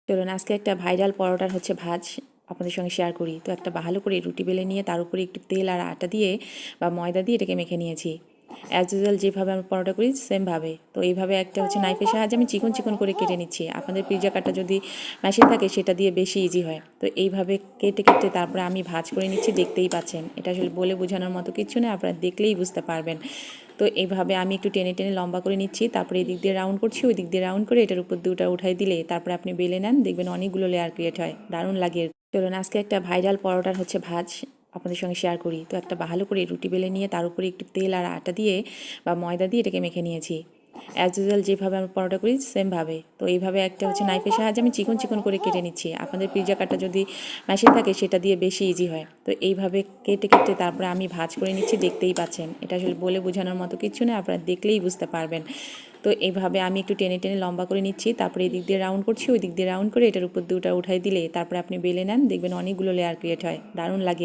চলুন আজকে একটা ভাইরাল পরোটার ভাজ আপনাদের সঙ্গে শেয়ার করি। তো একটা ভালো করে রুটি বেলে নিয়ে তার উপরে একটু তেল আর আটা দিয়ে বা ময়দা দিয়ে এটাকে মেখে নিয়েছি। অ্যাজ ইউজুয়াল যেভাবে আমি পরোটা করি সেমভাবে। তো এইভাবে একটা নাইফের সাহায্যে আমি চিকন চিকন করে কেটে নিচ্ছি। আপনাদের পিৎজা কাটা যদি মেশিন থাকে সেটা দিয়ে বেশি ইজি হয়। তো এইভাবে কেটে কেটে তারপরে আমি ভাজ করে নিচ্ছি, দেখতেই পাচ্ছেন। এটা আসলে বলে বোঝানোর মতো কিছু না, আপনারা দেখলেই বুঝতে পারবেন। তো এইভাবে আমি একটু টেনে টেনে লম্বা করে নিচ্ছি, তারপরে এই দিক দিয়ে রাউন্ড করছি, ওই দিক দিয়ে রাউন্ড করে এটার উপর দুটা উঠাই দিলে তারপরে আপনি বেলে নেন, দেখবেন অনেকগুলো লেয়ার ক্রিয়েট হয়, দারুণ লাগে। চলুন আজকে একটা ভাইরাল পরোটার ভাজ আপনাদের সঙ্গে শেয়ার করি। তো একটা ভালো করে রুটি বেলে নিয়ে তার উপরে একটু তেল আর আটা দিয়ে বা ময়দা দিয়ে এটাকে মেখে নিয়েছি। অ্যাজ ইউজুয়াল যেভাবে আমি পরোটা করি সেমভাবে। তো এইভাবে একটা নাইফের সাহায্যে আমি চিকন চিকন করে কেটে নিচ্ছি। আপনাদের পিৎজা কাটা যদি মেশিন থাকে সেটা দিয়ে বেশি ইজি হয়। তো এইভাবে কেটে কেটে তারপরে আমি ভাজ করে নিচ্ছি, দেখতেই পাচ্ছেন। এটা আসলে বলে বোঝানোর মতো কিছু না, আপনারা দেখলেই বুঝতে পারবেন। তো এইভাবে আমি একটু টেনে টেনে লম্বা করে নিচ্ছি, তারপরে এই দিক দিয়ে রাউন্ড করছি, ওই দিক দিয়ে রাউন্ড করে এটার উপর দুটা উঠাই দিলে তারপরে আপনি বেলে নেন, দেখবেন অনেকগুলো লেয়ার ক্রিয়েট হয়, দারুণ লাগে।